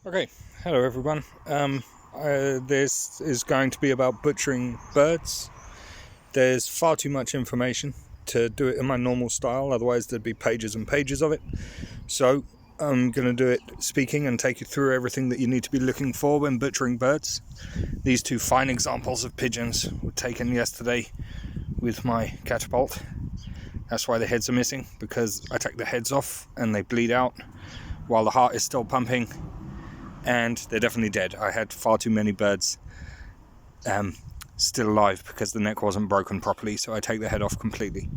Okay, hello everyone. This is going to be about butchering birds. There's far too much information to do it in my normal style, otherwise there'd be pages and pages of it. So I'm going to do it speaking and take you through everything that you need to be looking for when butchering birds. These two fine examples of pigeons were taken yesterday with my catapult. That's why the heads are missing, because I take the heads off and they bleed out while the heart is still pumping. And they're definitely dead. I had far too many birds still alive because the neck wasn't broken properly, so I take the head off completely.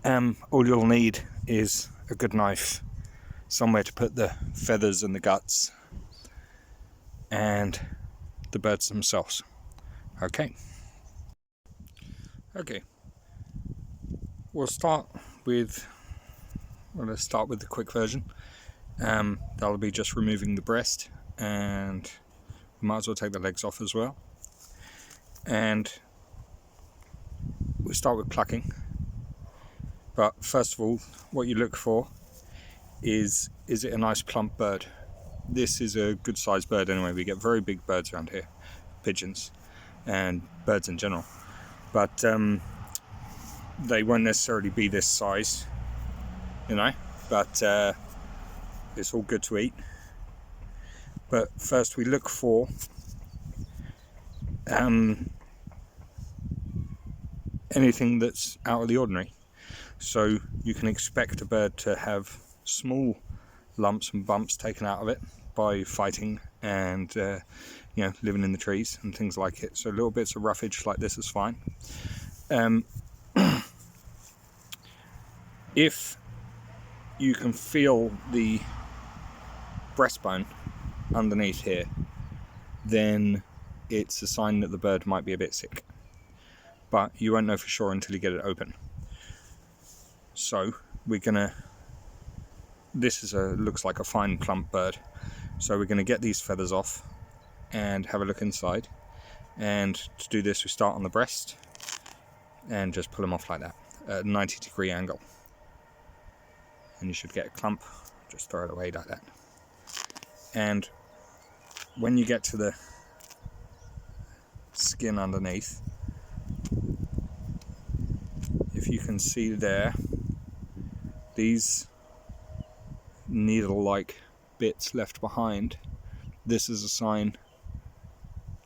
All you'll need is a good knife, somewhere to put the feathers and the guts, and the birds themselves. Okay, let's start with the quick version. That'll be just removing the breast, and we might as well take the legs off as well. And we start with plucking. But first of all, what you look for is it a nice plump bird? This is a good sized bird anyway. We get very big birds around here, pigeons and birds in general. But they won't necessarily be this size, but it's all good to eat. But first we look for anything that's out of the ordinary. So you can expect a bird to have small lumps and bumps taken out of it by fighting and living in the trees and things like it. So little bits of roughage like this is fine. If you can feel the breastbone underneath here, then it's a sign that the bird might be a bit sick, but you won't know for sure until you get it open. So this looks like a fine plump bird, so we're going to get these feathers off and have a look inside. And to do this, we start on the breast and just pull them off like that at a 90-degree angle, and you should get a clump. Just throw it away like that. And when you get to the skin underneath, if you can see there, these needle-like bits left behind, this is a sign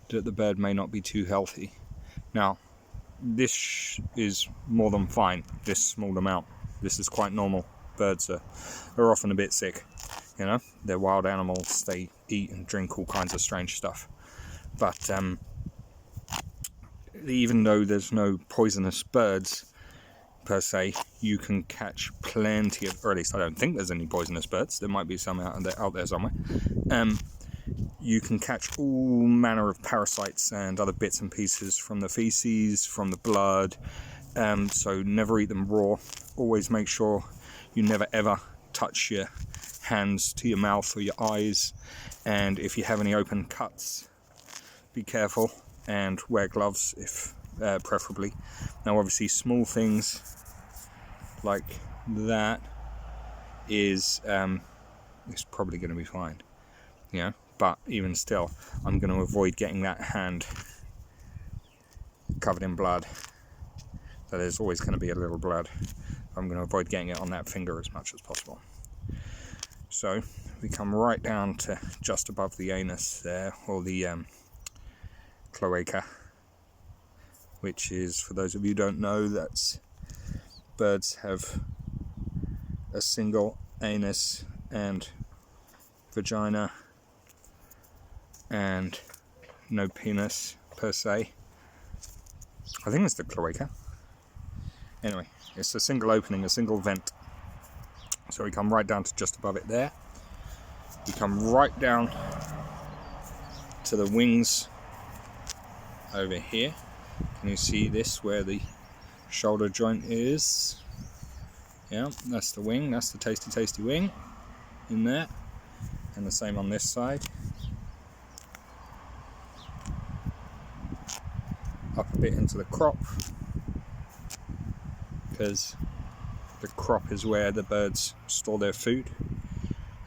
that the bird may not be too healthy. Now, this is more than fine, this small amount. This is quite normal. Birds are often a bit sick. They're wild animals, they eat and drink all kinds of strange stuff. But even though there's no poisonous birds per se, you can catch plenty of, or at least I don't think there's any poisonous birds, there might be some out there somewhere. You can catch all manner of parasites and other bits and pieces from the feces, from the blood, so never eat them raw. Always make sure you never ever touch your hands to your mouth or your eyes, and if you have any open cuts, be careful and wear gloves if preferably. Now obviously small things like that is probably going to be fine, but even still I'm going to avoid getting that hand covered in blood. So there's always going to be a little blood. I'm going to avoid getting it on that finger as much as possible. So we come right down to just above the anus there, or the cloaca, which is, for those of you who don't know, that's birds have a single anus and vagina and no penis per se. I think it's the cloaca. Anyway, it's a single opening, a single vent. So we come right down to just above it there. We come right down to the wings over here. Can you see this, where the shoulder joint is? Yeah, that's the wing. That's the tasty wing in there. And the same on this side. Up a bit into the crop, because the crop is where the birds store their food.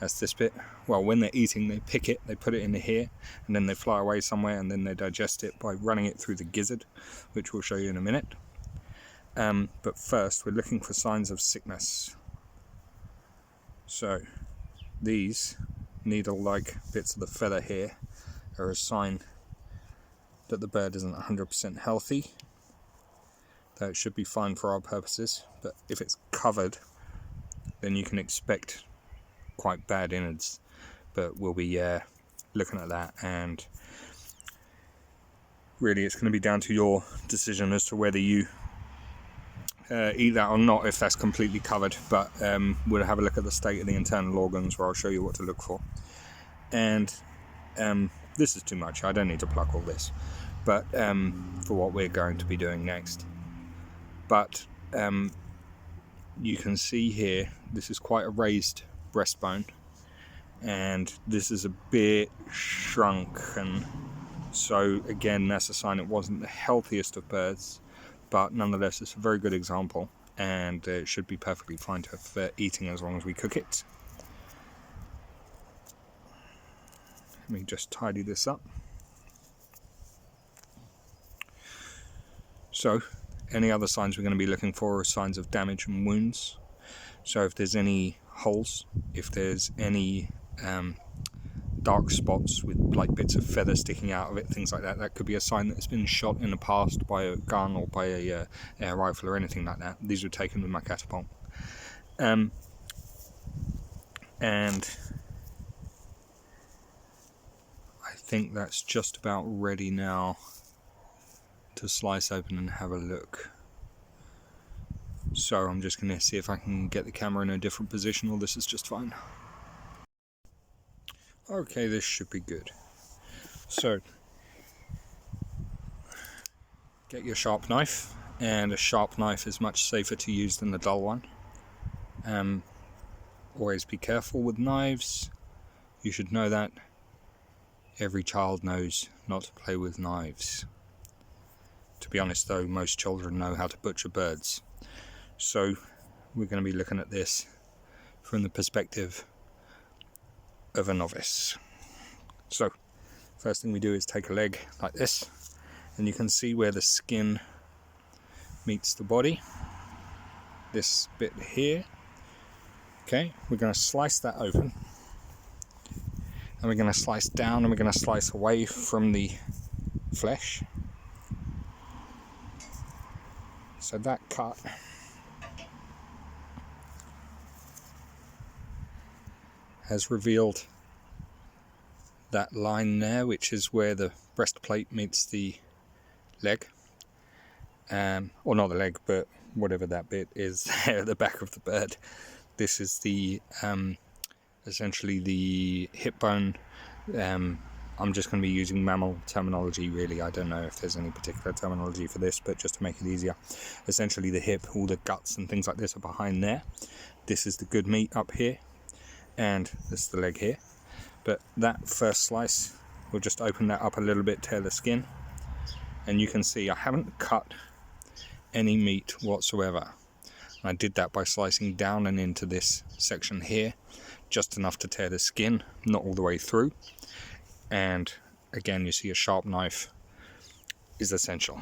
That's this bit well, when they're eating, they pick it, they put it into here, and then they fly away somewhere, and then they digest it by running it through the gizzard, which we'll show you in a minute. But first, we're looking for signs of sickness. So these needle-like bits of the feather here are a sign that the bird isn't 100% healthy, though it should be fine for our purposes. But if it's covered, then you can expect quite bad innards. But we'll be looking at that, and really it's going to be down to your decision as to whether you eat that or not if that's completely covered. But we'll have a look at the state of the internal organs, where I'll show you what to look for. And this is too much, I don't need to pluck all this, but for what we're going to be doing next. But you can see here, this is quite a raised breastbone, and this is a bit shrunken, so again that's a sign it wasn't the healthiest of birds, but nonetheless it's a very good example, and it should be perfectly fine to have eating as long as we cook it. Let me just tidy this up. So any other signs we're going to be looking for are signs of damage and wounds. So if there's any holes, if there's any dark spots with like bits of feather sticking out of it, things like that, that could be a sign that it's been shot in the past by a gun or by a air rifle or anything like that. These were taken with my catapult. And I think that's just about ready now to slice open and have a look. So I'm just going to see if I can get the camera in a different position, or this is just fine. Okay, this should be good. So get your sharp knife, and a sharp knife is much safer to use than the dull one. Always be careful with knives. You should know that. Every child knows not to play with knives. To be honest though, most children know how to butcher birds. So we're going to be looking at this from the perspective of a novice. So first thing we do is take a leg like this, and you can see where the skin meets the body, this bit here. Okay, we're going to slice that open, and we're going to slice down, and we're going to slice away from the flesh. So that cut has revealed that line there, which is where the breastplate meets the leg, or not the leg, but whatever that bit is there at the back of the bird. This is the essentially the hip bone. I'm just going to be using mammal terminology really. I don't know if there's any particular terminology for this, but just to make it easier, essentially the hip, all the guts and things like this are behind there. This is the good meat up here, and this is the leg here. But that first slice, we'll just open that up a little bit, tear the skin, and you can see I haven't cut any meat whatsoever. I did that by slicing down and into this section here, just enough to tear the skin, not all the way through. And again, you see a sharp knife is essential,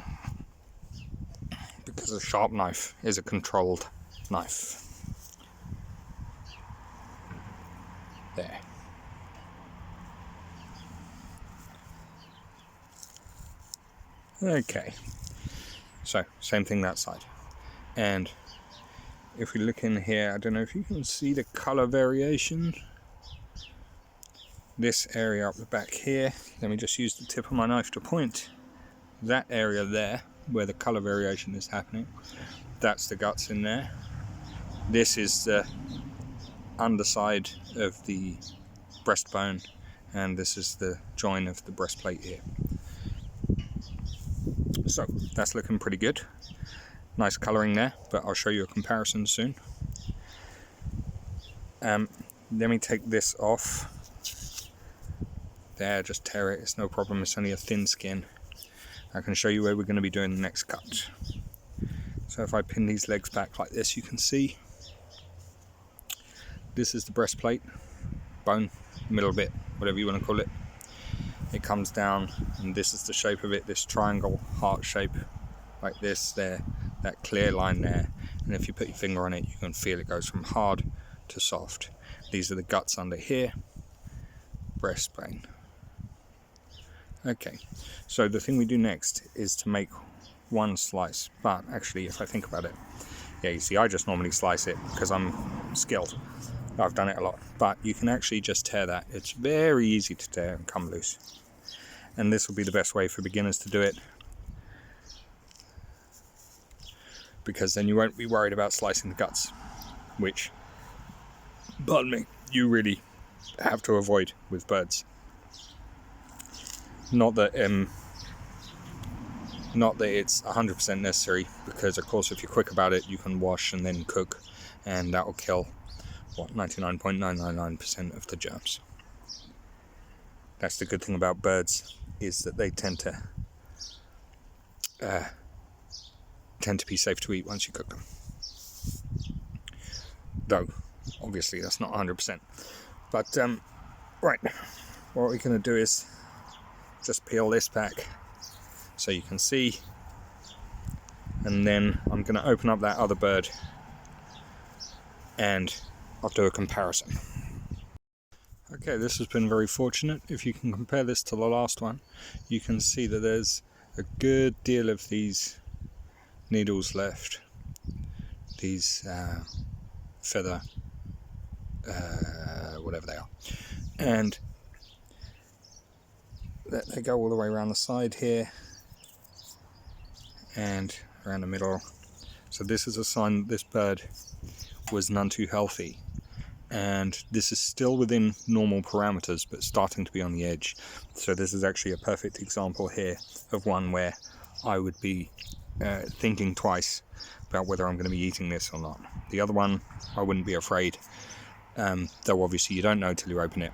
because a sharp knife is a controlled knife. There. Okay, so same thing that side. And if we look in here, I don't know if you can see the color variation. This area up the back here, let me just use the tip of my knife to point. That area there, where the color variation is happening, that's the guts in there. This is the underside of the breastbone, and this is the join of the breastplate here. So that's looking pretty good. Nice colouring there, but I'll show you a comparison soon. Let me take this off. There, just tear it, it's no problem, it's only a thin skin. I can show you where we're going to be doing the next cut. So if I pin these legs back like this, you can see this is the breastplate, bone middle bit, whatever you want to call it. It comes down, and this is the shape of it, this triangle heart shape, like this there, that clear line there. And if you put your finger on it, you can feel it goes from hard to soft. These are the guts under here, breastbone. Okay, so the thing we do next is to make one slice, but actually, if I think about it, yeah, you see, I just normally slice it because I'm skilled. I've done it a lot, but you can actually just tear that. It's very easy to tear and come loose. And this will be the best way for beginners to do it, because then you won't be worried about slicing the guts, which, pardon me, you really have to avoid with birds. Not that it's 100% necessary, because of course if you're quick about it, you can wash and then cook, and that will kill, 99.999% of the germs. That's the good thing about birds, is that they tend to be safe to eat once you cook them. Though, obviously that's not 100%. But, right, what we're going to do is just peel this back so you can see, and then I'm going to open up that other bird and I'll do a comparison. Okay, this has been very fortunate. If you can compare this to the last one, you can see that there's a good deal of these needles left, these feather, whatever they are, and they go all the way around the side here and around the middle. So this is a sign that this bird was none too healthy, and this is still within normal parameters but starting to be on the edge. So this is actually a perfect example here of one where I would be thinking twice about whether I'm going to be eating this or not. The other one, I wouldn't be afraid, though obviously you don't know till you open it.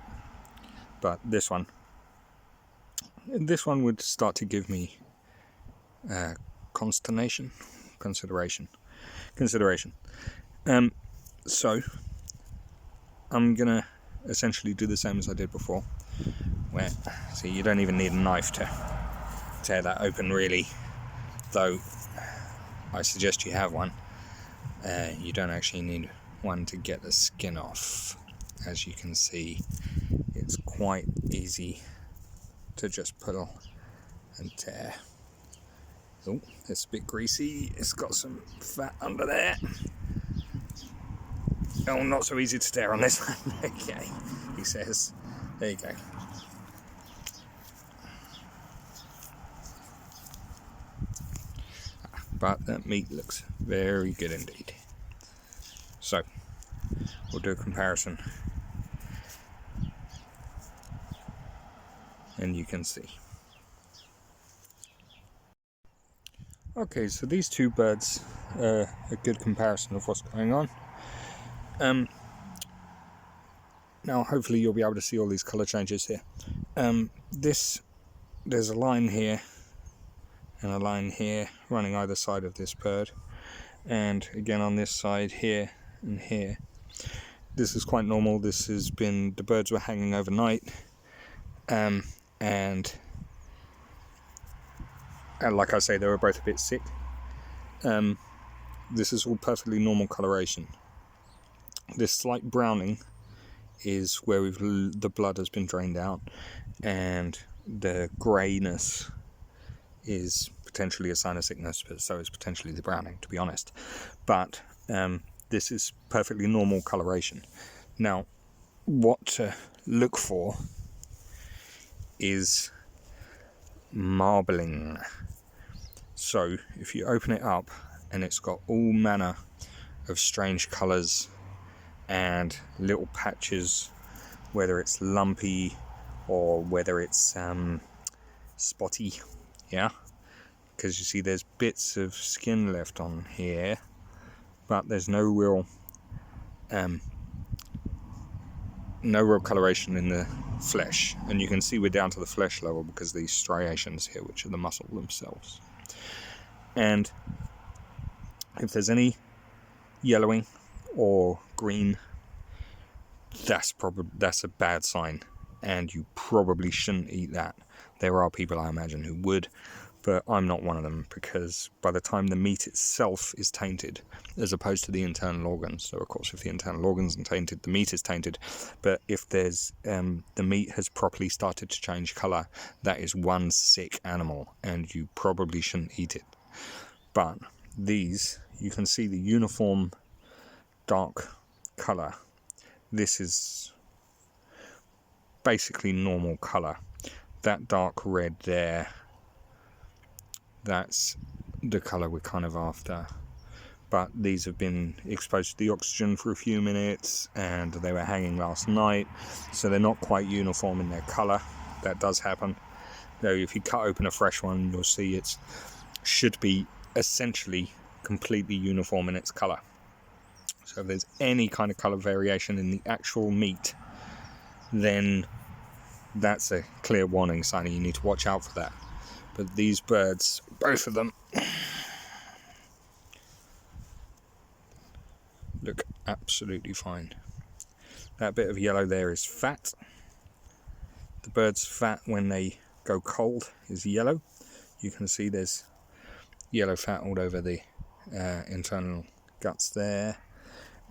But this one would start to give me consideration. So I'm gonna essentially do the same as I did before, where, see, you don't even need a knife to tear that open really, though I suggest you have one. You don't actually need one to get the skin off. As you can see, it's quite easy to just pull and tear. Oh, it's a bit greasy, it's got some fat under there. Oh, not so easy to tear on this one. Okay, he says. There you go. But that meat looks very good indeed. So, we'll do a comparison. And you can see. Okay, so these two birds are a good comparison of what's going on. Now hopefully you'll be able to see all these colour changes here. There's a line here and a line here running either side of this bird, and again on this side here and here. This is quite normal. This has been, the birds were hanging overnight, and like I say, they were both a bit sick. This is all perfectly normal coloration. This slight browning is where the blood has been drained out, and the greyness is potentially a sign of sickness, but so is potentially the browning, to be honest. But this is perfectly normal coloration. Now, what to look for is marbling. So if you open it up and it's got all manner of strange colours and little patches, whether it's lumpy or whether it's spotty, yeah, because you see there's bits of skin left on here, but there's no real coloration in the flesh, and you can see we're down to the flesh level because of these striations here, which are the muscle themselves. And if there's any yellowing or green, that's a bad sign, and you probably shouldn't eat that. There are people, I imagine, who would, but I'm not one of them, because by the time the meat itself is tainted, as opposed to the internal organs, so of course if the internal organs are tainted, the meat is tainted, but if there's the meat has properly started to change colour, that is one sick animal, and you probably shouldn't eat it. But these, you can see the uniform dark colour. This is basically normal colour. That dark red there, that's the colour we're kind of after. But these have been exposed to the oxygen for a few minutes, and they were hanging last night, so they're not quite uniform in their colour. That does happen. Though if you cut open a fresh one, you'll see it should be essentially completely uniform in its colour. So if there's any kind of colour variation in the actual meat, then that's a clear warning sign, and you need to watch out for that. But these birds, both of them, look absolutely fine. That bit of yellow there is fat. The bird's fat when they go cold is yellow. You can see there's yellow fat all over the internal guts there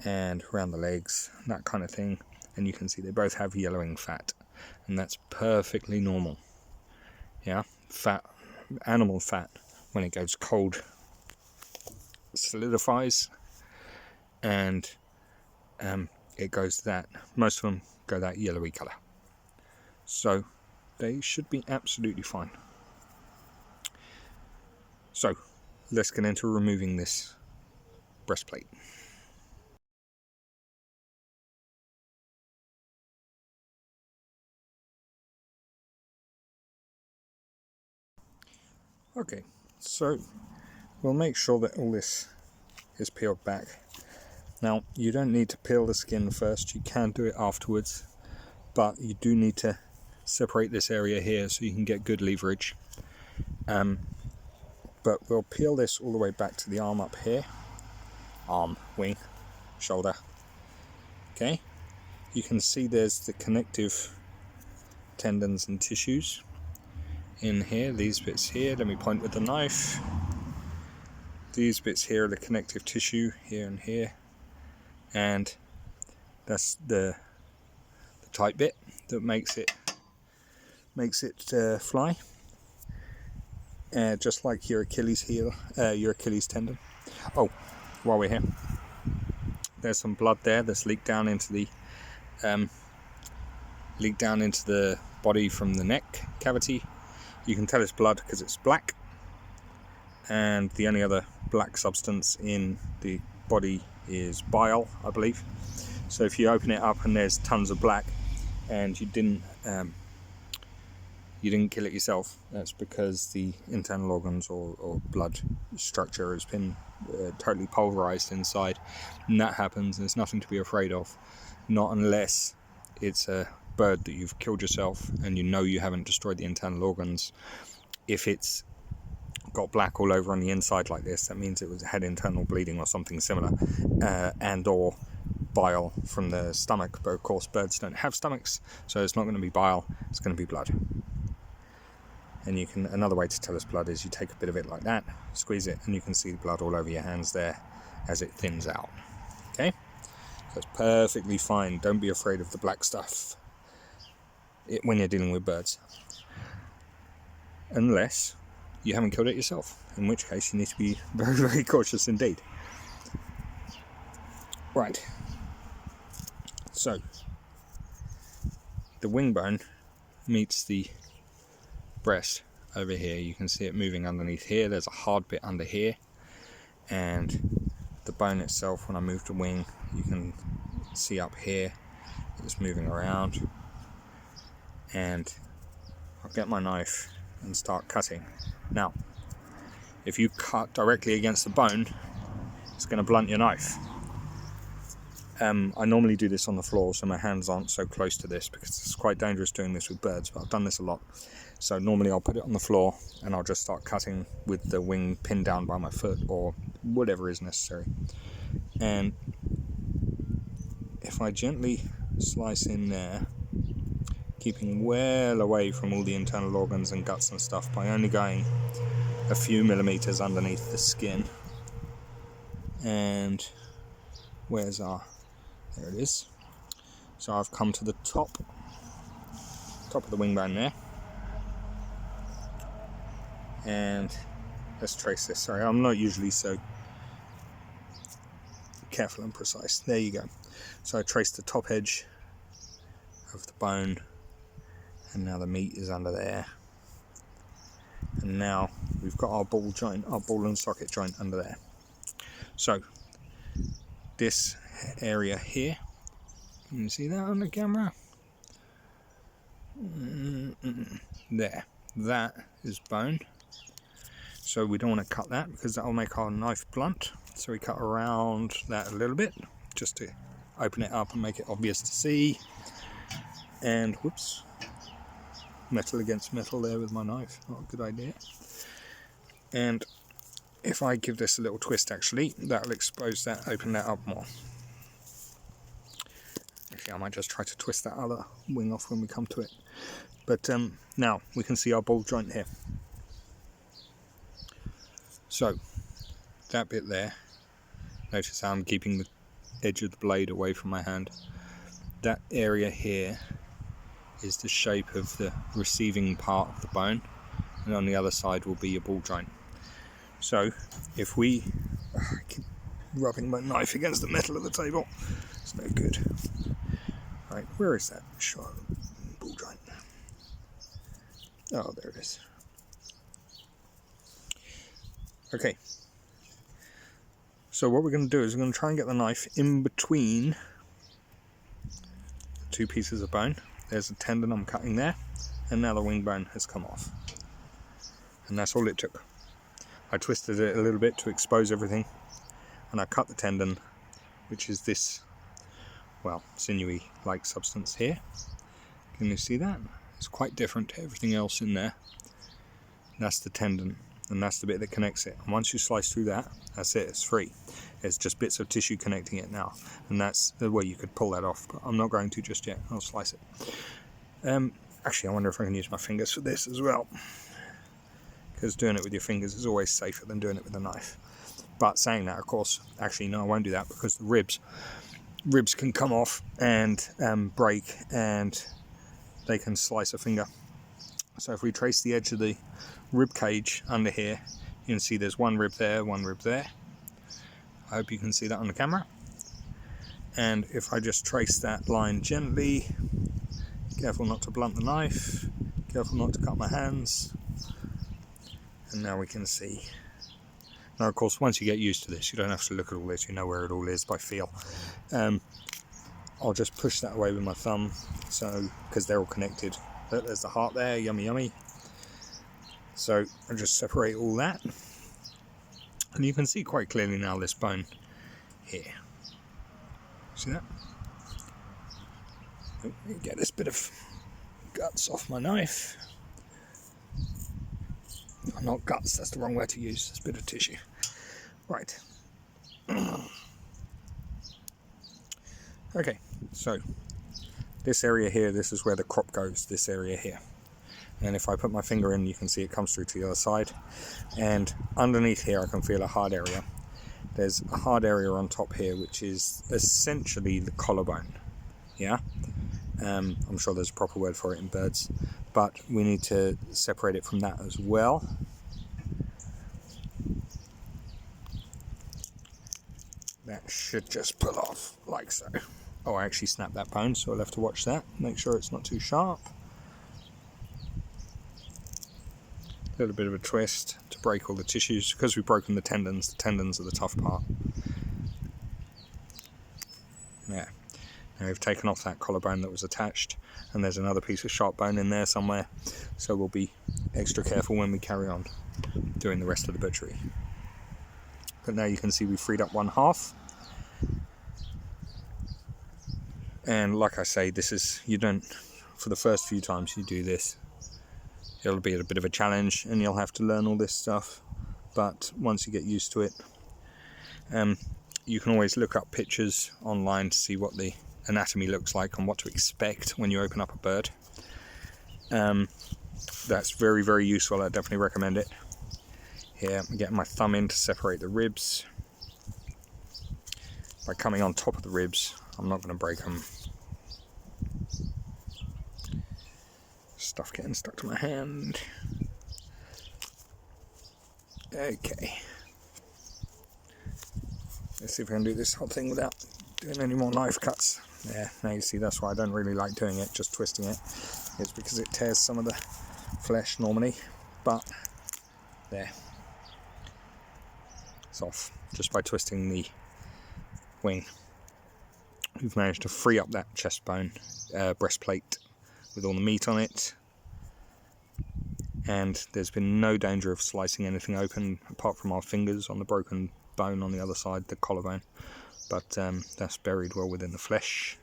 and around the legs, that kind of thing. And you can see they both have yellowing fat, and that's perfectly normal. Yeah, fat, animal fat, when it goes cold, solidifies, and it goes that, most of them go that yellowy colour. So they should be absolutely fine. So let's get into removing this breastplate. Okay, so we'll make sure that all this is peeled back. Now, you don't need to peel the skin first, you can do it afterwards, but you do need to separate this area here so you can get good leverage. But we'll peel this all the way back to the arm up here. Arm, wing, shoulder. Okay, you can see there's the connective tendons and tissues in here, these bits here. Let me point with the knife. These bits here are the connective tissue, here and here, and that's the tight bit that makes it fly, just like your Achilles heel, your Achilles tendon. Oh, while we're here, there's some blood there that's leaked down into the body from the neck cavity. You can tell it's blood because it's black, and the only other black substance in the body is bile, I believe. So if you open it up and there's tons of black, and you didn't kill it yourself, that's because the internal organs or blood structure has been totally pulverized inside, and that happens. There's nothing to be afraid of, not unless it's a bird that you've killed yourself and you know you haven't destroyed the internal organs. If it's got black all over on the inside like this, that means it had internal bleeding or something similar, and or bile from the stomach. But of course birds don't have stomachs, so it's not going to be bile, it's going to be blood. And another way to tell it's blood is you take a bit of it like that, squeeze it, and you can see the blood all over your hands there as it thins out. Okay, so it's perfectly fine. Don't be afraid of the black stuff when you're dealing with birds, unless you haven't killed it yourself, in which case you need to be very, very cautious indeed. Right, so the wing bone meets the breast over here. You can see it moving underneath here. There's a hard bit under here, and the bone itself, when I move the wing, you can see up here it's moving around. And I'll get my knife and start cutting. Now, if you cut directly against the bone, it's going to blunt your knife. I normally do this on the floor, so my hands aren't so close to this, because it's quite dangerous doing this with birds, but I've done this a lot. So normally I'll put it on the floor and I'll just start cutting with the wing pinned down by my foot or whatever is necessary. And if I gently slice in there, keeping well away from all the internal organs and guts and stuff by only going a few millimeters underneath the skin. And where's our, there it is. So I've come to the top of the wing bone there, and let's trace this. Sorry, I'm not usually so careful and precise. There you go. So I traced the top edge of the bone, and now the meat is under there, and now we've got our ball joint, our ball and socket joint under there. So this area here, can you see that on the camera? There, that is bone. So we don't want to cut that because that will make our knife blunt. So we cut around that a little bit just to open it up and make it obvious to see. And whoops, metal against metal there with my knife, not a good idea. And if I give this a little twist, actually, that'll expose that, open that up more. Actually, I might just try to twist that other wing off when we come to it. But now we can see our ball joint here. So that bit there, notice how I'm keeping the edge of the blade away from my hand. That area here is the shape of the receiving part of the bone, and on the other side will be your ball joint. So if we, I keep rubbing my knife against the metal of the table, it's no good. Right, where is that ball joint? Oh, there it is. Okay, so what we're going to do is we're going to try and get the knife in between the two pieces of bone. There's a tendon I'm cutting there, and now the wing bone has come off. And that's all it took. I twisted it a little bit to expose everything, and I cut the tendon, which is this, well, sinewy-like substance here. Can you see that? It's quite different to everything else in there. That's the tendon, and that's the bit that connects it. And once you slice through that, that's it, it's free. It's just bits of tissue connecting it now, and that's the way you could pull that off, but I'm not going to just yet. I'll slice it. Actually, I wonder if I can use my fingers for this as well, because doing it with your fingers is always safer than doing it with a knife. But saying that, of course, actually no, I won't do that, because the ribs can come off and break, and they can slice a finger. So if we trace the edge of the rib cage under here, you can see there's one rib there, one rib there. I hope you can see that on the camera. And if I just trace that line gently, careful not to blunt the knife, careful not to cut my hands, and now we can see. Now, of course, once you get used to this, you don't have to look at all this, you know where it all is by feel. I'll just push that away with my thumb, so because they're all connected. But there's the heart there, yummy yummy. So I'll just separate all that, and you can see quite clearly now this bone here. See that? Get this bit of guts off my knife. Not guts, that's the wrong word to use. It's a bit of tissue. Right. Okay, so this area here, this is where the crop goes, this area here. And if I put my finger in, you can see it comes through to the other side. And underneath here, I can feel a hard area. There's a hard area on top here, which is essentially the collarbone. Yeah? I'm sure there's a proper word for it in birds, but we need to separate it from that as well. That should just pull off like so. Oh, I actually snapped that bone, so I'll have to watch that. Make sure it's not too sharp. A little bit of a twist to break all the tissues. Because we've broken the tendons are the tough part. Yeah. Now we've taken off that collarbone that was attached, and there's another piece of sharp bone in there somewhere, so we'll be extra careful when we carry on doing the rest of the butchery. But now you can see we've freed up one half. And like I say, this is, you don't, for the first few times you do this, it'll be a bit of a challenge and you'll have to learn all this stuff, but once you get used to it, you can always look up pictures online to see what the anatomy looks like and what to expect when you open up a bird. That's very, very useful. I definitely recommend it. Here, I'm getting my thumb in to separate the ribs. By coming on top of the ribs, I'm not going to break them. Stuff getting stuck to my hand. Okay. Let's see if I can do this whole thing without doing any more knife cuts. Yeah, now you see that's why I don't really like doing it, just twisting it. It's because it tears some of the flesh normally, but there. It's off just by twisting the wing. We've managed to free up that chest bone, breastplate with all the meat on it. And there's been no danger of slicing anything open apart from our fingers on the broken bone on the other side, the collarbone. But that's buried well within the flesh.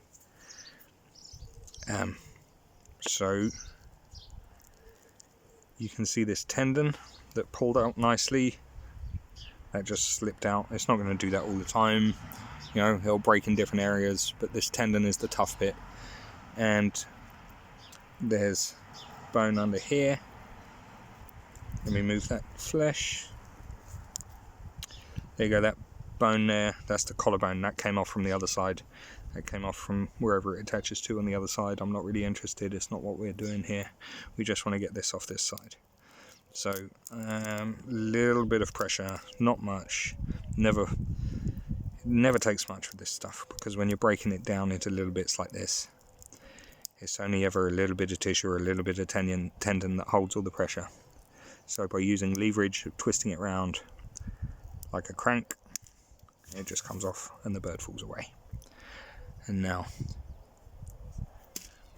So you can see this tendon that pulled out nicely. That just slipped out. It's not going to do that all the time. You know, it'll break in different areas, but this tendon is the tough bit. And there's bone under here. Let me move that flesh. There you go, that bone there, that's the collarbone. That came off from the other side. That came off from wherever it attaches to on the other side. I'm not really interested. It's not what we're doing here. We just want to get this off this side. So, little bit of pressure, not much. Never takes much for this stuff, because when you're breaking it down into little bits like this, it's only ever a little bit of tissue or a little bit of tendon that holds all the pressure. So by using leverage, twisting it around like a crank, it just comes off and the bird falls away. And now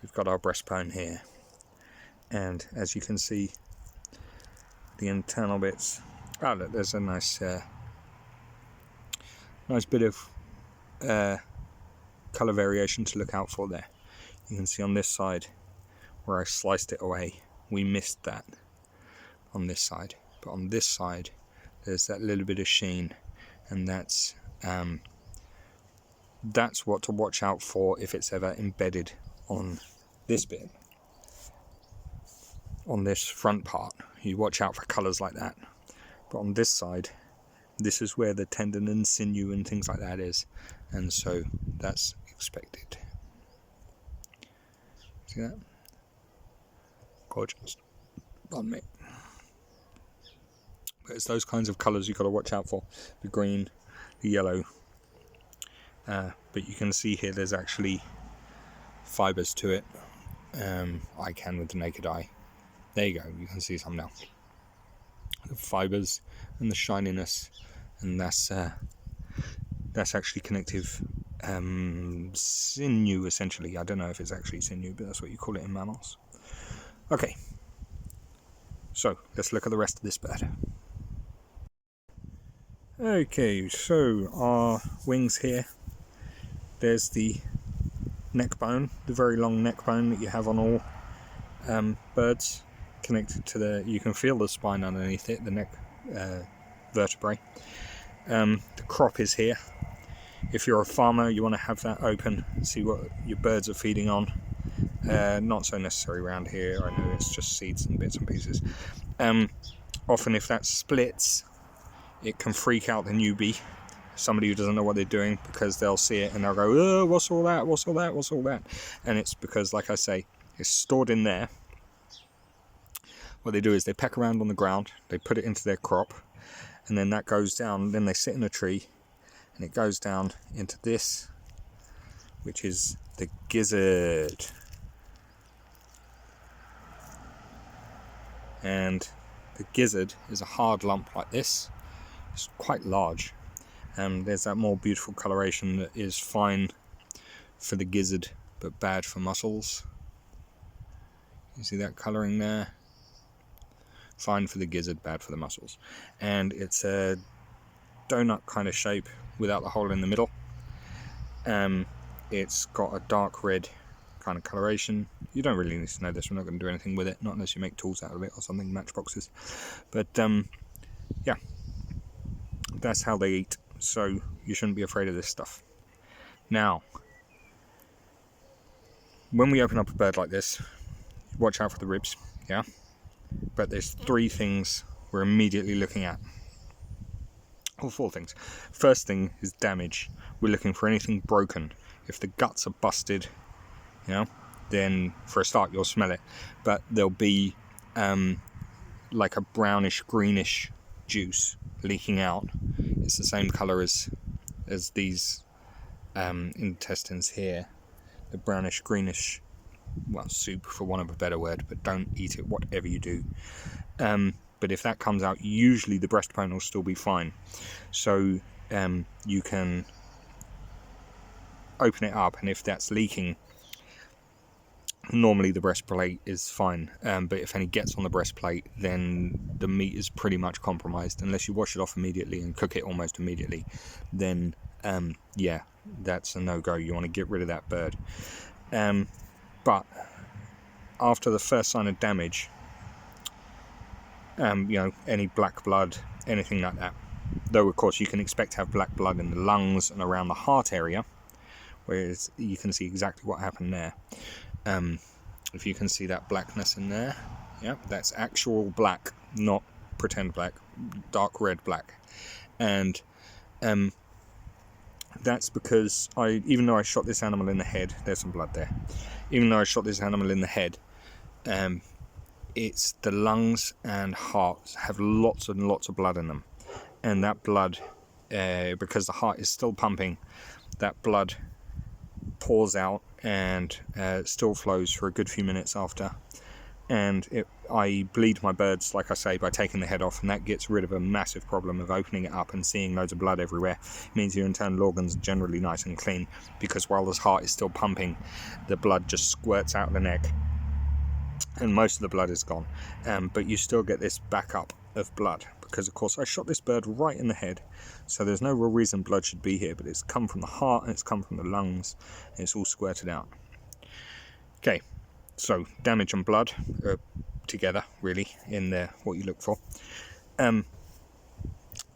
we've got our breastbone here, and as you can see, the internal bits. Oh look, there's a nice bit of colour variation to look out for there. You can see on this side where I sliced it away, we missed that on this side, but on this side there's that little bit of sheen, and that's what to watch out for if it's ever embedded on this bit, on this front part. You watch out for colours like that, but on this side, this is where the tendon and sinew and things like that is, and so that's expected. See that? Gorgeous. Pardon me. But it's those kinds of colours you've got to watch out for. The green, the yellow. But you can see here there's actually fibres to it. I can with the naked eye. There you go, you can see some now. The fibres and the shininess, and that's actually connective sinew, essentially. I don't know if it's actually sinew, but that's what you call it in mammals. Okay, so let's look at the rest of this bird. Okay, so our wings here. There's the neck bone, the very long neck bone that you have on all birds, connected to the, you can feel the spine underneath it, the neck vertebrae. The crop is here. If you're a farmer, you want to have that open, see what your birds are feeding on. Not so necessary around here, I know it's just seeds and bits and pieces. Often if that splits, it can freak out the newbie, somebody who doesn't know what they're doing, because they'll see it and they'll go, oh, what's all that, what's all that, what's all that? And it's because, like I say, it's stored in there. What they do is they peck around on the ground, they put it into their crop, and then that goes down, then they sit in a tree, and it goes down into this, which is the gizzard. And the gizzard is a hard lump like this. It's quite large. There's that more beautiful coloration that is fine for the gizzard, but bad for mussels. You see that colouring there? Fine for the gizzard, bad for the mussels. And it's a donut kind of shape without the hole in the middle. It's got a dark red kind of coloration. You don't really need to know this, we're not going to do anything with it, not unless you make tools out of it or something, matchboxes. But yeah, that's how they eat, so you shouldn't be afraid of this stuff. Now, when we open up a bird like this, watch out for the ribs, yeah? But there's 3 things we're immediately looking at. Or 4 things. First thing is damage. We're looking for anything broken. If the guts are busted, you know, then for a start you'll smell it. But there'll be like a brownish, greenish juice leaking out. It's the same colour as these intestines here. The brownish, greenish, well, soup for want of a better word, but don't eat it whatever you do. But if that comes out, usually the breastbone will still be fine. So you can open it up, and if that's leaking, normally the breastplate is fine. But if any gets on the breastplate, then the meat is pretty much compromised. Unless you wash it off immediately and cook it almost immediately, then yeah, that's a no-go. You want to get rid of that bird. But after the first sign of damage, you know, any black blood, anything like that, though of course you can expect to have black blood in the lungs and around the heart area, whereas you can see exactly what happened there. If you can see that blackness in there, yeah, that's actual black, not pretend black, dark red black. And that's because even though I shot this animal in the head, there's some blood there, even though I shot this animal in the head, it's the lungs and heart have lots and lots of blood in them, and that blood, because the heart is still pumping, that blood pours out and still flows for a good few minutes after, and I bleed my birds, like I say, by taking the head off, and that gets rid of a massive problem of opening it up and seeing loads of blood everywhere. It means your internal organs are generally nice and clean, because while this heart is still pumping, the blood just squirts out the neck and most of the blood is gone, but you still get this backup of blood, because of course I shot this bird right in the head, so there's no real reason blood should be here, but it's come from the heart and it's come from the lungs, and it's all squirted out. Okay, so damage and blood are together really in there, what you look for.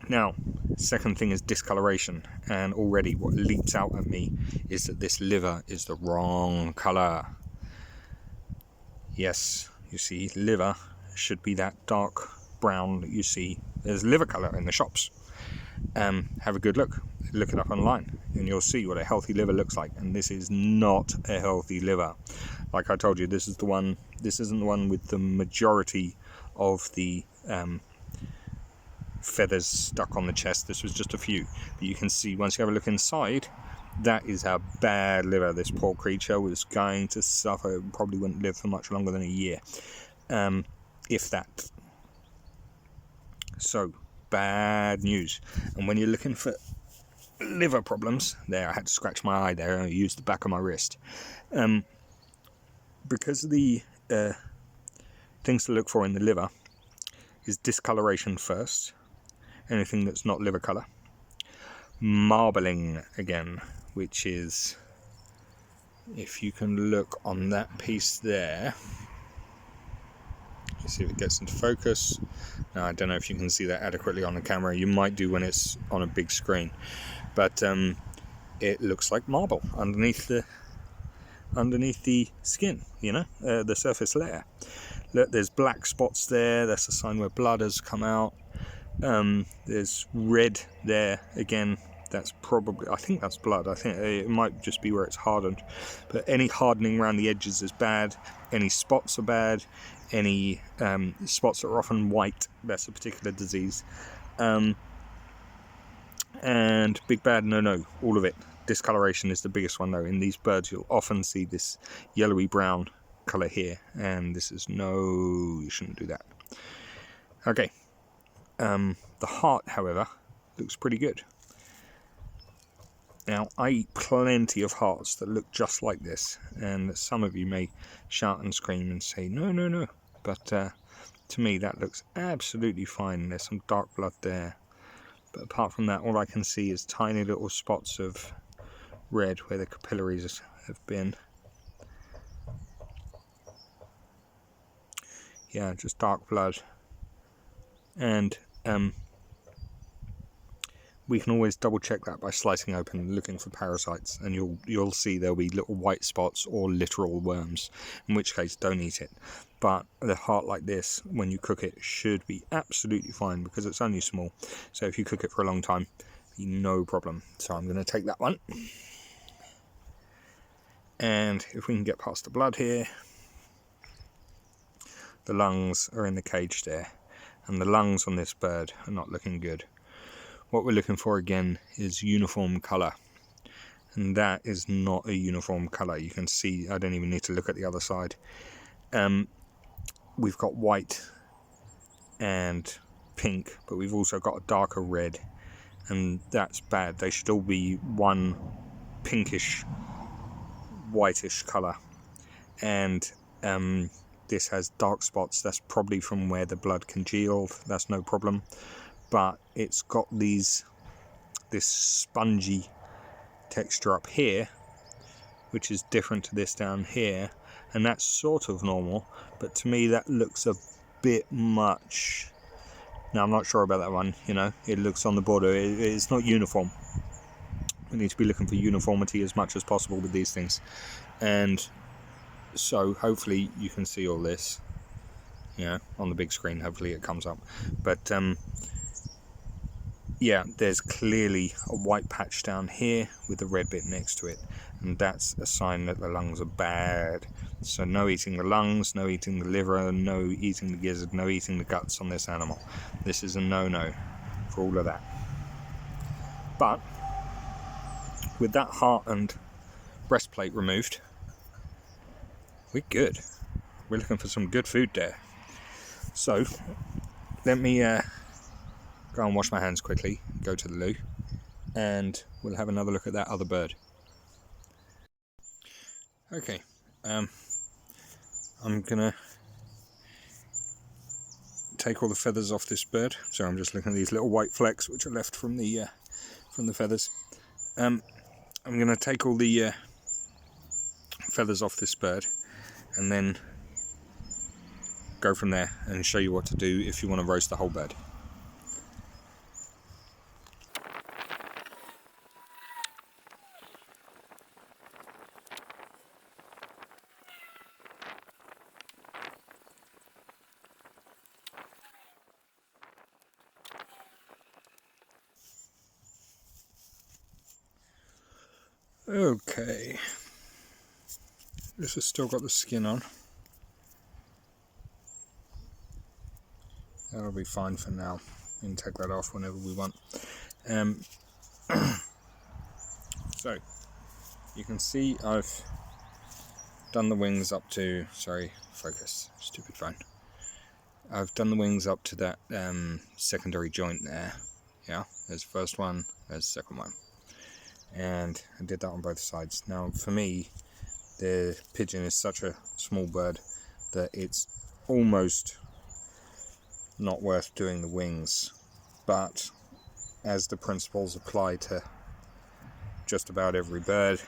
Now, second thing is discoloration, and already what leaps out at me is that this liver is the wrong colour. Yes, you see, liver should be that dark brown that you see as liver colour in the shops. Have a good look it up online, and you'll see what a healthy liver looks like, and this is not a healthy liver. Like I told you, this isn't the one with the majority of the feathers stuck on the chest. This was just a few, but you can see once you have a look inside, that is a bad liver. This poor creature was going to suffer. It probably wouldn't live for much longer than a year, if that. So, bad news. And when you're looking for liver problems, there, I had to scratch my eye there, and I used the back of my wrist. Because the things to look for in the liver is discoloration first, anything that's not liver colour. Marbling again, which is, if you can look on that piece there, let's see if it gets into focus. Now, I don't know if you can see that adequately on the camera. You might do when it's on a big screen, but it looks like marble underneath the skin, you know, the surface layer. Look, there's black spots there. That's a sign where blood has come out. There's red there again. That's probably, I think that's blood. I think it might just be where it's hardened. But any hardening around the edges is bad. Any spots are bad. Any spots that are often white, that's a particular disease. And big bad no, all of it. Discoloration is the biggest one though. In these birds you'll often see this yellowy brown colour here, and this is no, you shouldn't do that. Okay, the heart, however, looks pretty good. Now, I eat plenty of hearts that look just like this, and some of you may shout and scream and say, no, but to me that looks absolutely fine. There's some dark blood there, but apart from that, all I can see is tiny little spots of red where the capillaries have been. Yeah, just dark blood. And we can always double check that by slicing open and looking for parasites, and you'll see there'll be little white spots or literal worms, in which case don't eat it. But the heart like this, when you cook it, should be absolutely fine because it's only small. So if you cook it for a long time, be no problem. So I'm going to take that one, and if we can get past the blood here, the lungs are in the cage there, and the lungs on this bird are not looking good. What we're looking for again is uniform colour, and that is not a uniform colour. You can see, I don't even need to look at the other side. We've got white and pink, but we've also got a darker red, and that's bad. They should all be one pinkish, whitish colour, and this has dark spots. That's probably from where the blood congealed. That's no problem. But it's got this spongy texture up here, which is different to this down here, and that's sort of normal, but to me that looks a bit much. Now I'm not sure about that one, it looks on the border. It's not uniform. We need to be looking for uniformity as much as possible with these things, and so hopefully you can see all this on the big screen. Hopefully it comes up, but yeah, there's clearly a white patch down here with a red bit next to it, and that's a sign that the lungs are bad. So no eating the lungs, no eating the liver, no eating the gizzard, no eating the guts on this animal. This is a no-no for all of that. But with that heart and breastplate removed, we're good. We're looking for some good food there. So let me go and wash my hands quickly, go to the loo, and we'll have another look at that other bird. Okay, I'm gonna take all the feathers off this bird. So I'm just looking at these little white flecks which are left from the feathers. I'm gonna take all the feathers off this bird, and then go from there and show you what to do if you want to roast the whole bird. Okay, this has still got the skin on. That'll be fine for now. We can take that off whenever we want. So you can see I've done the wings up to, sorry, focus, stupid phone. I've done the wings up to that secondary joint there. Yeah, there's the first one, there's the second one. And I did that on both sides. Now for me, the pigeon is such a small bird that it's almost not worth doing the wings, but as the principles apply to just about every bird,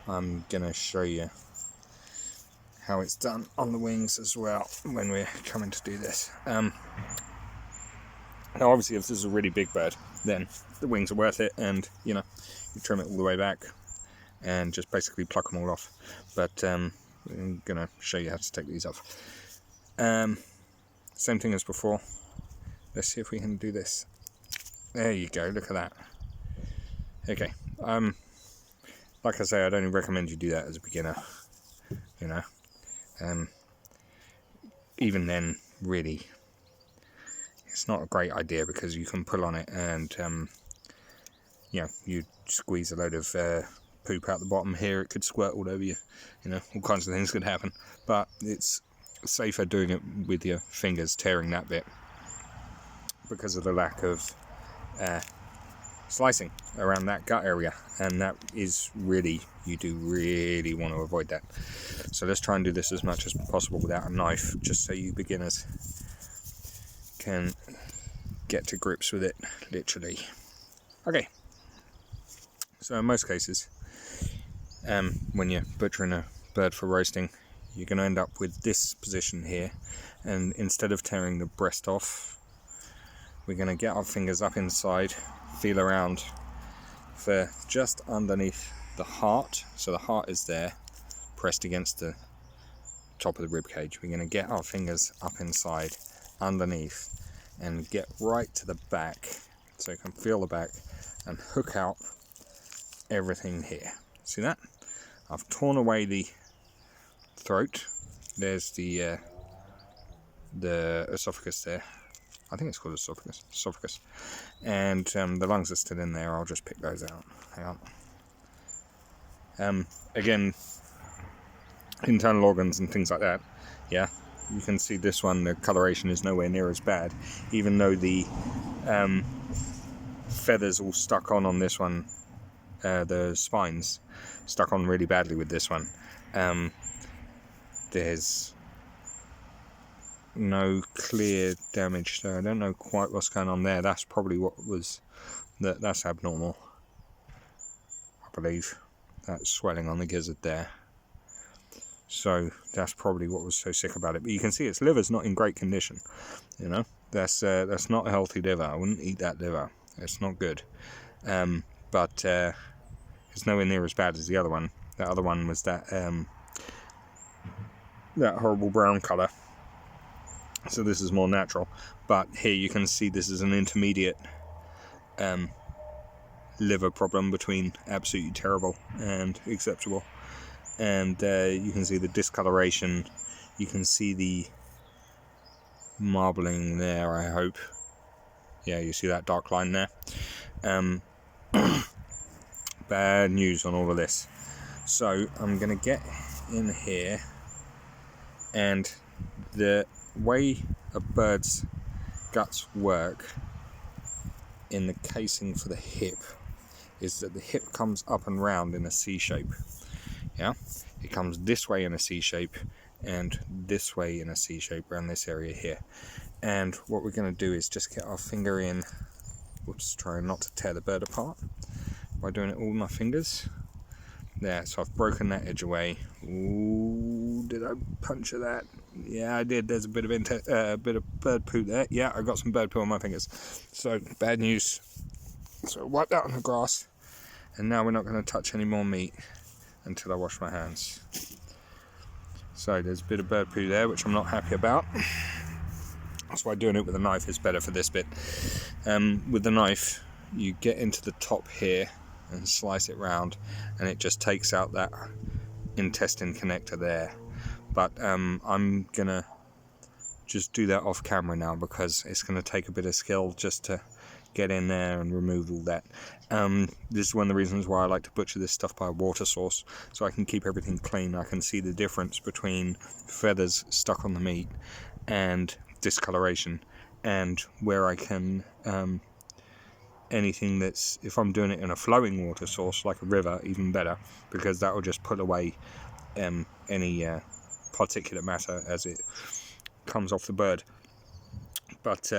I'm gonna show you how it's done on the wings as well when we're coming to do this. Now obviously if this is a really big bird, then the wings are worth it, and you trim it all the way back and just basically pluck them all off. But I'm gonna show you how to take these off. Same thing as before. Let's see if we can do this. There you go, look at that. Okay, like I say, I'd only recommend you do that as a beginner, even then, really, it's not a great idea because you can pull on it and, you squeeze a load of poop out the bottom here, it could squirt all over you, all kinds of things could happen, but it's safer doing it with your fingers, tearing that bit, because of the lack of slicing around that gut area, and that is really, you do really want to avoid that. So let's try and do this as much as possible without a knife, just so you beginners can get to grips with it, literally. Okay, so in most cases, when you're butchering a bird for roasting, you're going to end up with this position here, and instead of tearing the breast off, we're going to get our fingers up inside, feel around for just underneath the heart. So the heart is there, pressed against the top of the rib cage. We're going to get our fingers up inside, underneath, and get right to the back, so you can feel the back, and hook out everything here. See that? I've torn away the throat. There's the esophagus there. I think it's called esophagus. And the lungs are still in there. I'll just pick those out. Hang on. Again, internal organs and things like that. Yeah, you can see this one, the coloration is nowhere near as bad, even though the feathers all stuck on this one. The spines stuck on really badly with this one. There's no clear damage, so I don't know quite what's going on there. That's probably what was that's abnormal, I believe. That swelling on the gizzard there. So that's probably what was so sick about it. But you can see its liver's not in great condition. You know, that's not a healthy liver. I wouldn't eat that liver. It's not good. But it's nowhere near as bad as the other one. The other one was that horrible brown colour. So this is more natural. But here you can see this is an intermediate liver problem between absolutely terrible and acceptable. And you can see the discoloration. You can see the marbling there, I hope. Yeah, you see that dark line there. Bad news on all of this. So I'm going to get in here, and the way a bird's guts work in the casing for the hip is that the hip comes up and round in a C shape. Yeah, it comes this way in a C shape and this way in a C shape around this area here. And what we're going to do is just get our finger in. Whoops, trying not to tear the bird apart by doing it all with my fingers. There, so I've broken that edge away. Ooh, did I puncture that? Yeah, I did. There's a bit of bird poo there. Yeah, I got some bird poo on my fingers. So, bad news. So, wipe that on the grass. And now we're not going to touch any more meat until I wash my hands. So, there's a bit of bird poo there, which I'm not happy about. That's why doing it with a knife is better for this bit. With the knife, you get into the top here and slice it round, and it just takes out that intestine connector there. But I'm gonna just do that off camera now, because it's gonna take a bit of skill just to get in there and remove all that. This is one of the reasons why I like to butcher this stuff by a water source, so I can keep everything clean. I can see the difference between feathers stuck on the meat and discoloration, and where I can anything that's, if I'm doing it in a flowing water source like a river, even better, because that will just put away any particulate matter as it comes off the bird. But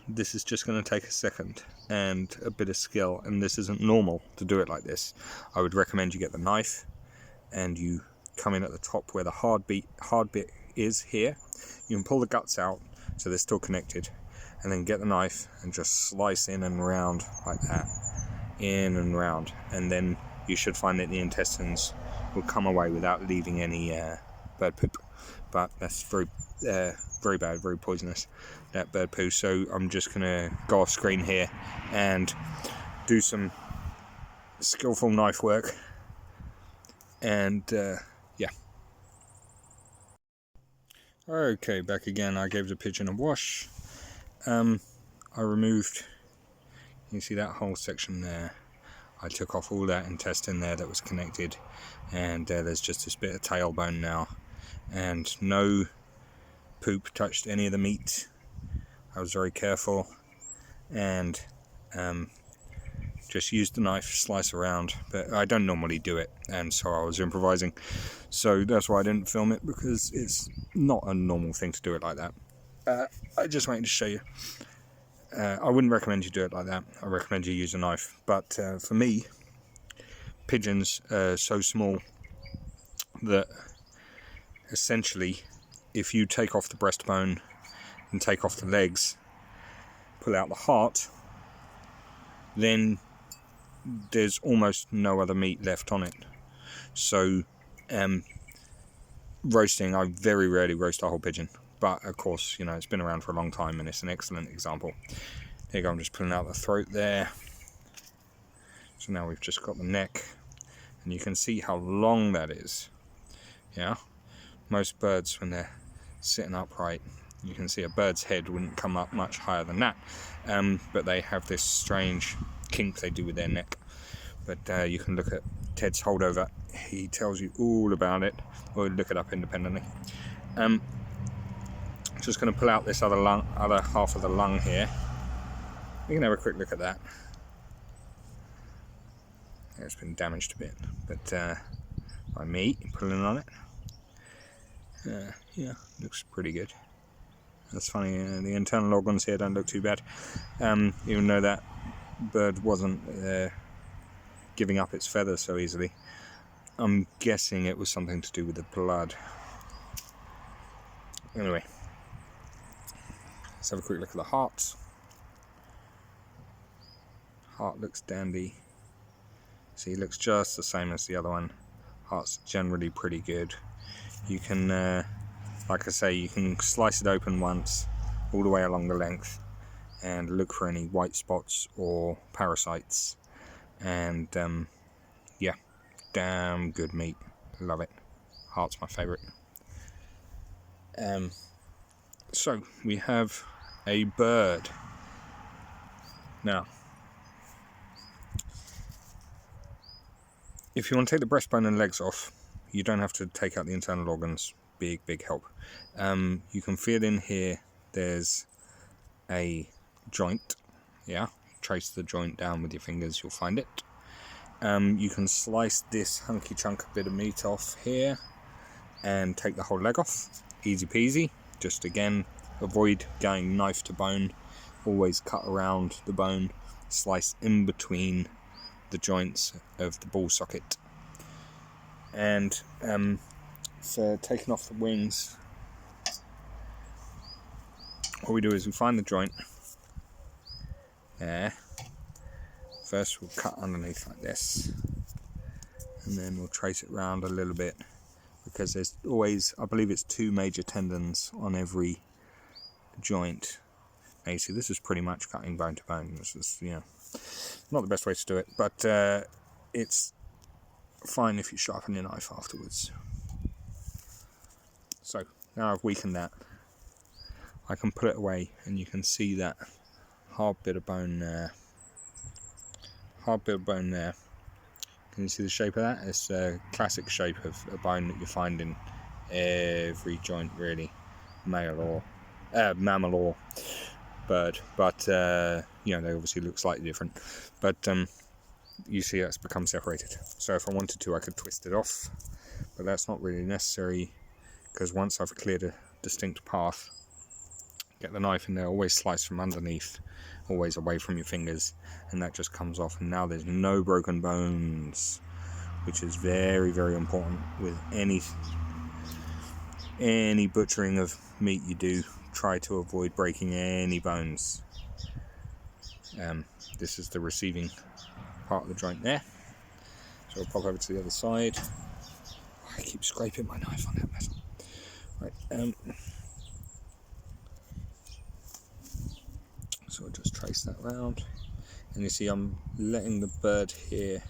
this is just going to take a second and a bit of skill, and this isn't normal to do it like this. I would recommend you get the knife and you come in at the top where the hard bit is here. You can pull the guts out so they're still connected, and then get the knife and just slice in and round like that, in and round, and then you should find that the intestines will come away without leaving any bird poop. But that's very bad, very poisonous, that bird poo. So I'm just gonna go off screen here and do some skillful knife work, and yeah. Okay, back again. I gave the pigeon a wash. I removed, you see that whole section there. I took off all that intestine there that was connected, and there's just this bit of tailbone now, and no poop touched any of the meat. I was very careful, and just used the knife, slice around, but I don't normally do it, and so I was improvising, so that's why I didn't film it, because it's not a normal thing to do it like that. I just wanted to show you. I wouldn't recommend you do it like that. I recommend you use a knife. But for me, pigeons are so small that essentially, if you take off the breastbone and take off the legs, pull out the heart, then there's almost no other meat left on it. So roasting, I very rarely roast a whole pigeon, but of course, you know, it's been around for a long time and it's an excellent example. There you go, I'm just pulling out the throat there. So now we've just got the neck, and you can see how long that is. Yeah, most birds, when they're sitting upright, you can see a bird's head wouldn't come up much higher than that, but they have this strange kink they do with their neck. But you can look at Ted's holdover, he tells you all about it, or look it up independently. Just going to pull out this other half of the lung here. You can have a quick look at that. It's been damaged a bit, but by me pulling on it, yeah, looks pretty good. That's funny, the internal organs here don't look too bad, even though that bird wasn't giving up its feathers so easily. I'm guessing it was something to do with the blood. Anyway, let's have a quick look at the heart. Heart looks dandy. See, it looks just the same as the other one. Heart's generally pretty good. You can, like I say, you can slice it open once, all the way along the length, and look for any white spots or parasites. And yeah, damn good meat. Love it. Heart's my favourite. So we have a bird. Now, if you want to take the breastbone and legs off, you don't have to take out the internal organs. Big help. You can feel in here there's a joint. Yeah, trace the joint down with your fingers, you'll find it. You can slice this hunky chunk bit of meat off here and take the whole leg off. Easy peasy. Just again, avoid going knife to bone. Always cut around the bone, slice in between the joints of the ball socket. And for taking off the wings, what we do is we find the joint there. First we'll cut underneath like this, and then we'll trace it round a little bit, because there's always, I believe it's 2 major tendons on every joint. Now you see, this is pretty much cutting bone to bone. This is, you know, not the best way to do it, but it's fine if you sharpen your knife afterwards. So now I've weakened that, I can put it away, and you can see that hard bit of bone there. Can you see the shape of that? It's a classic shape of a bone that you find in every joint, really, mammal or bird. But you know, they obviously look slightly different. But you see it's become separated. So if I wanted to, I could twist it off, but that's not really necessary, because once I've cleared a distinct path, get the knife in there, always slice from underneath, always away from your fingers, and that just comes off, and now there's no broken bones, which is very, very important with any butchering of meat you do. Try to avoid breaking any bones. This is the receiving part of the joint there, so I'll pop over to the other side. I keep scraping my knife on that metal. Right, so I'll just trace that round, and you see I'm letting the bird here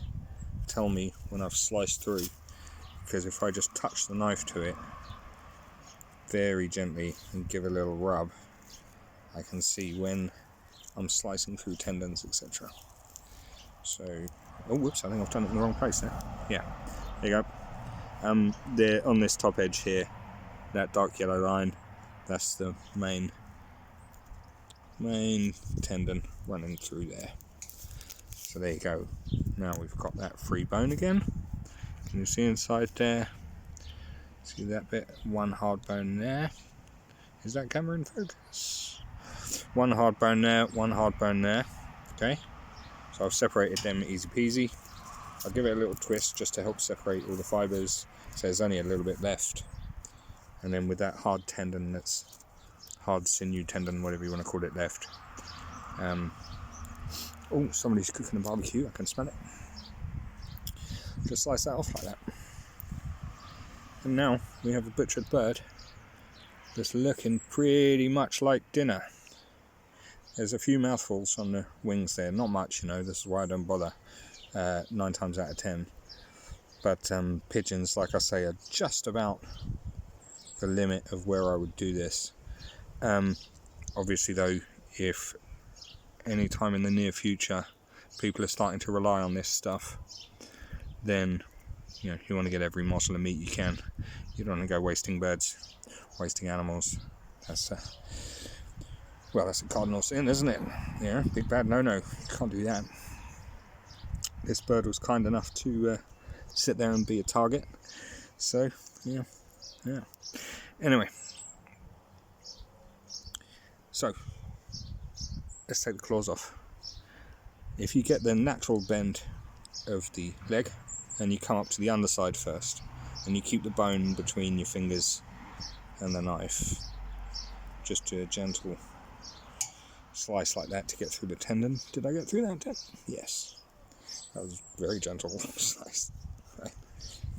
tell me when I've sliced through, because if I just touch the knife to it very gently and give a little rub, I can see when I'm slicing through tendons, etc. So, oh whoops, I think I've done it in the wrong place there. Yeah, there you go. There on this top edge here, that dark yellow line, that's the main tendon running through there. So there you go. Now we've got that free bone again. Can you see inside there? See that bit? One hard bone there. Is that camera in focus? One hard bone there, one hard bone there. Okay, so I've separated them easy peasy. I'll give it a little twist just to help separate all the fibres, so there's only a little bit left. And then with that hard tendon, that's hard sinew tendon, whatever you want to call it, left, Oh, somebody's cooking a barbecue, I can smell it. Just slice that off like that. And now we have a butchered bird that's looking pretty much like dinner. There's a few mouthfuls on the wings there, not much, this is why I don't bother 9 times out of 10. But pigeons, like I say, are just about the limit of where I would do this. Obviously though, if any time in the near future people are starting to rely on this stuff, then you want to get every morsel of meat you can. You don't want to go wasting birds, wasting animals. That's a cardinal sin, isn't it? Big bad no-no. You can't do that. This bird was kind enough to sit there and be a target. So, yeah. Anyway. So, let's take the claws off. If you get the natural bend of the leg, and you come up to the underside first, and you keep the bone between your fingers and the knife, just do a gentle slice like that to get through the tendon. Did I get through that tendon? Yes. That was very gentle slice. Right.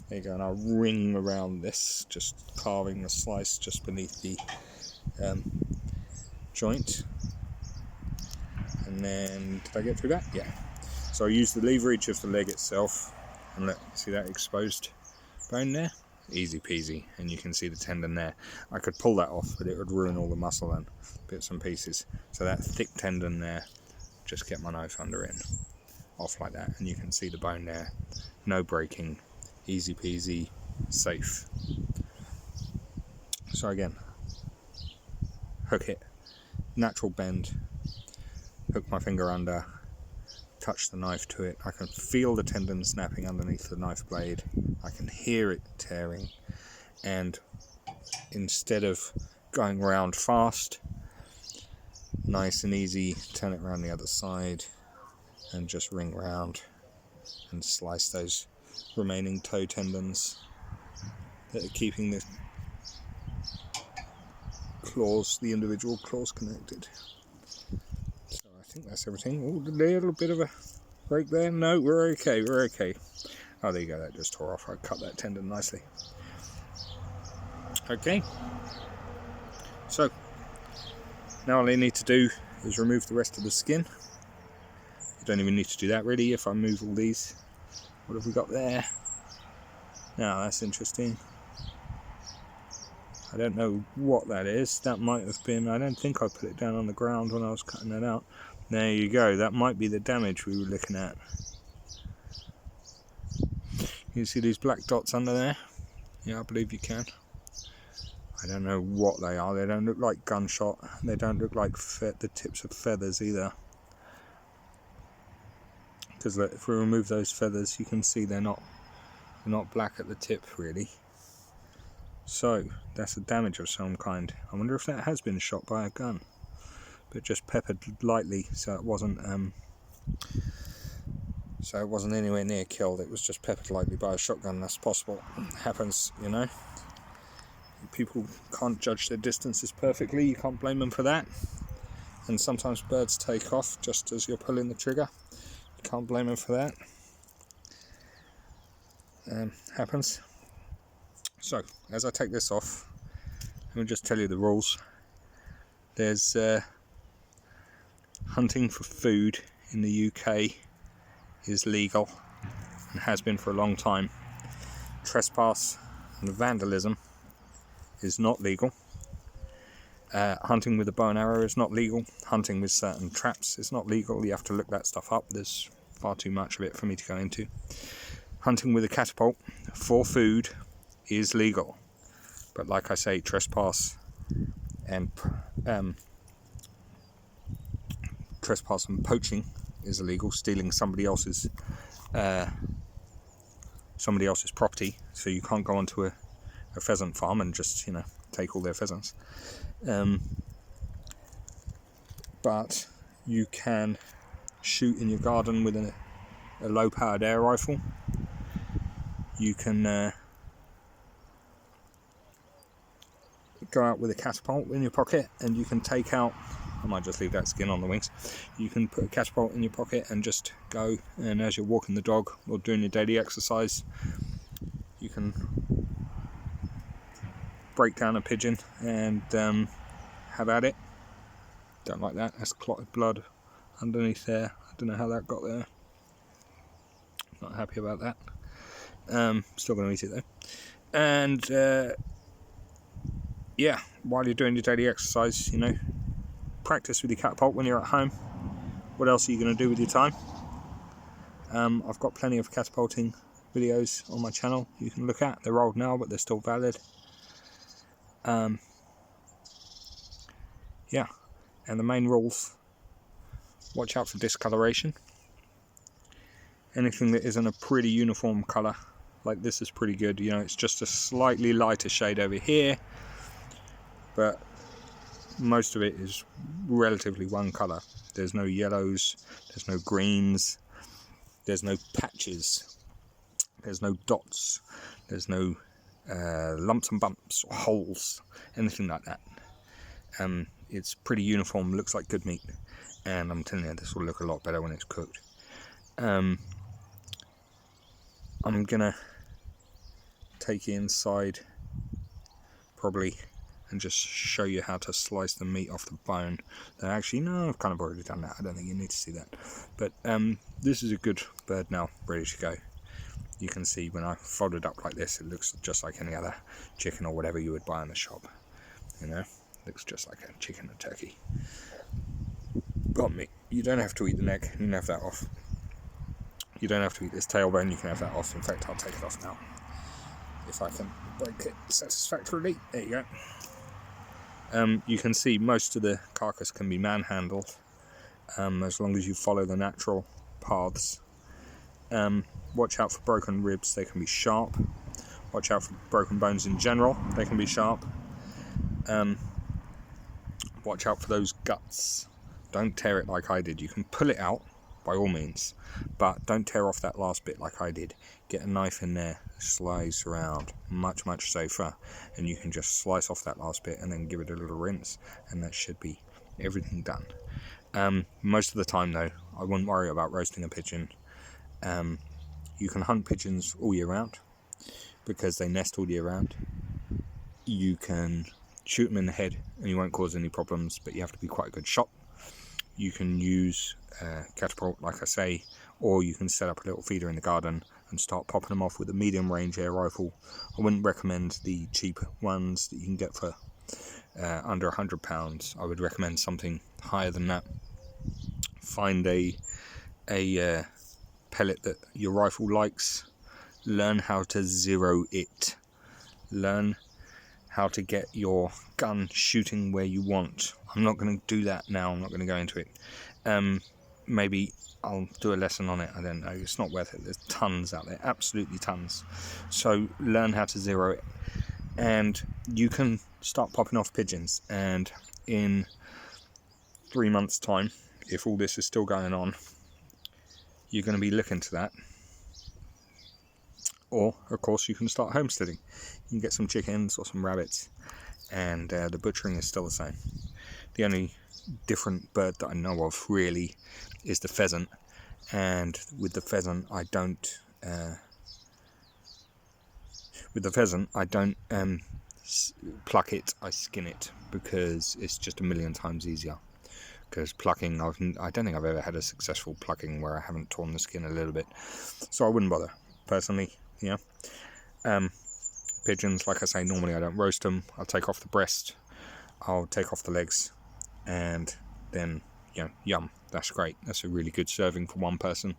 There you go, and I'll ring around this, just carving a slice just beneath the joint. And then, did I get through that? Yeah. So I use the leverage of the leg itself, and look, see that exposed bone there? Easy peasy, and you can see the tendon there. I could pull that off, but it would ruin all the muscle and bits and pieces. So that thick tendon there, just get my knife under it, off like that, and you can see the bone there. No breaking, easy peasy, safe. So again, hook it, natural bend, hook my finger under, touch the knife to it. I can feel the tendon snapping underneath the knife blade. I can hear it tearing, and instead of going around fast, nice and easy, turn it around the other side and just ring round and slice those remaining toe tendons that are keeping the claws, the individual claws, connected. So I think that's everything. Oh, a little bit of a break there. No, we're okay. Oh, there you go, that just tore off. I cut that tendon nicely. Okay. So, now all I need to do is remove the rest of the skin. You don't even need to do that really if I move all these. What have we got there? Now, that's interesting. I don't know what that is. That might have been, I don't think I put it down on the ground when I was cutting that out. There you go, that might be the damage we were looking at. You see these black dots under there? Yeah, I believe you can. I don't know what they are. They don't look like gunshot. They don't look like the tips of feathers either. Because if we remove those feathers, you can see they're not black at the tip really. So that's a damage of some kind. I wonder if that has been shot by a gun, but just peppered lightly, so it wasn't anywhere near killed. It was just peppered lightly by a shotgun. That's possible. It happens, People can't judge their distances perfectly. You can't blame them for that. And sometimes birds take off just as you're pulling the trigger. You can't blame them for that. Happens. So, as I take this off, let me just tell you the rules. There's hunting for food in the UK is legal and has been for a long time. Trespass and vandalism is not legal. Hunting with a bow and arrow is not legal. Hunting with certain traps is not legal. You have to look that stuff up. There's far too much of it for me to go into. Hunting with a catapult for food is legal, but like I say, trespass and poaching is illegal. Stealing somebody else's property, so you can't go onto a pheasant farm and just take all their pheasants. But you can shoot in your garden with a low-powered air rifle. You can go out with a catapult in your pocket, and you can take out I might just leave that skin on the wings. You can put a catapult in your pocket and just go, and as you're walking the dog or doing your daily exercise, you can break down a pigeon and have at it. Don't like that, that's clotted blood underneath there. I don't know how that got there. Not happy about that. Still going to eat it though. And yeah, while you're doing your daily exercise, you know, practice with your catapult when you're at home. What else are you going to do with your time? I've got plenty of catapulting videos on my channel you can look at. They're old now, but they're still valid. Yeah, and the main rules: watch out for discoloration. Anything that isn't a pretty uniform colour, like this is pretty good. You know, it's just a slightly lighter shade over here, but most of it is relatively one colour. There's no yellows, there's no greens, there's no patches, there's no dots, there's no lumps and bumps or holes, anything like that. It's pretty uniform, looks like good meat, and I'm telling you, this will look a lot better when it's cooked. I'm gonna take you inside probably and just show you how to slice the meat off the bone. Actually, no, I've kind of already done that. I don't think you need to see that. But this is a good bird now, ready to go. You can see when I fold it up like this, it looks just like any other chicken or whatever you would buy in the shop. You know, looks just like a chicken or turkey. Got me. You don't have to eat the neck. You can have that off. You don't have to eat this tailbone. You can have that off. In fact, I'll take it off now, if I can break it satisfactorily. There you go. You can see most of the carcass can be manhandled, as long as you follow the natural paths. Watch out for broken ribs, they can be sharp. Watch out for broken bones in general, they can be sharp. Watch out for those guts. Don't tear it like I did. You can pull it out by all means, but don't tear off that last bit like I did. Get a knife in there, slice around, much safer, and you can just slice off that last bit and then give it a little rinse, and that should be everything done. Most of the time though, I wouldn't worry about roasting a pigeon. You can hunt pigeons all year round because they nest all year round. You can shoot them in the head and you won't cause any problems, but you have to be quite a good shot. You can use catapult, like I say, or you can set up a little feeder in the garden and start popping them off with a medium range air rifle. I wouldn't recommend the cheap ones that you can get for under £100. I would recommend something higher than that. Find a pellet that your rifle likes. Learn how to zero it. Learn how to get your gun shooting where you want. I'm not going to do that now. I'm not going to go into it. Maybe I'll do a lesson on it. I don't know. It's not worth it. There's tons out there. Absolutely tons. So learn how to zero it. And you can start popping off pigeons. And in 3 months' time, if all this is still going on, you're going to be looking to that. Or, of course, you can start homesteading. You can get some chickens or some rabbits, and the butchering is still the same. The only different bird that I know of, really, is the pheasant. And with the pheasant, I don't pluck it, I skin it, because it's just a million times easier. Because plucking, I don't think I've ever had a successful plucking where I haven't torn the skin a little bit. So I wouldn't bother, personally. Yeah. Pigeons, like I say, normally I don't roast them. I'll take off the breast, I'll take off the legs, and then, you know, yum, that's great. That's a really good serving for one person.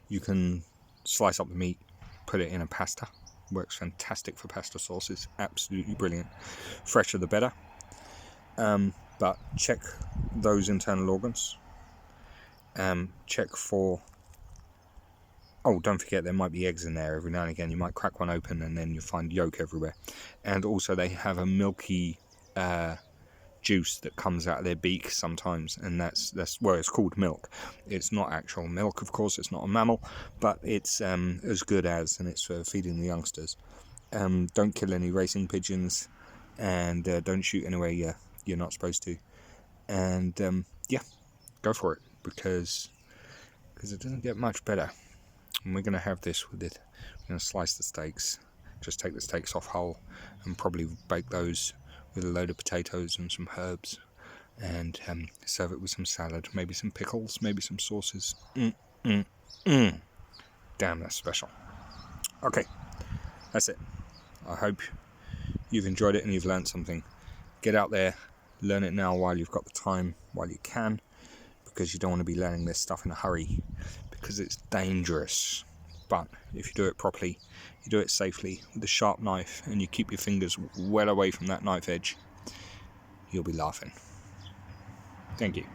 You can slice up the meat, put it in a pasta. Works fantastic for pasta sauces. Absolutely brilliant. Fresher the better. But check those internal organs. Check for... Oh, don't forget, there might be eggs in there every now and again. You might crack one open and then you find yolk everywhere. And also they have a milky juice that comes out of their beak sometimes, and that's well, it's called milk. It's not actual milk, of course. It's not a mammal, but it's as good as, and it's for feeding the youngsters. Don't kill any racing pigeons, and don't shoot anywhere you're not supposed to. and yeah, go for it, because it doesn't get much better. And we're going to have this with it. We're going to slice the steaks, just take the steaks off whole, and probably bake those with a load of potatoes and some herbs, and serve it with some salad, maybe some pickles, maybe some sauces. Damn, that's special. Okay, that's it. I hope you've enjoyed it and you've learned something. Get out there, learn it now while you've got the time, while you can, because you don't want to be learning this stuff in a hurry, because it's dangerous. But if you do it properly, you do it safely with a sharp knife, and you keep your fingers well away from that knife edge, you'll be laughing. Thank you.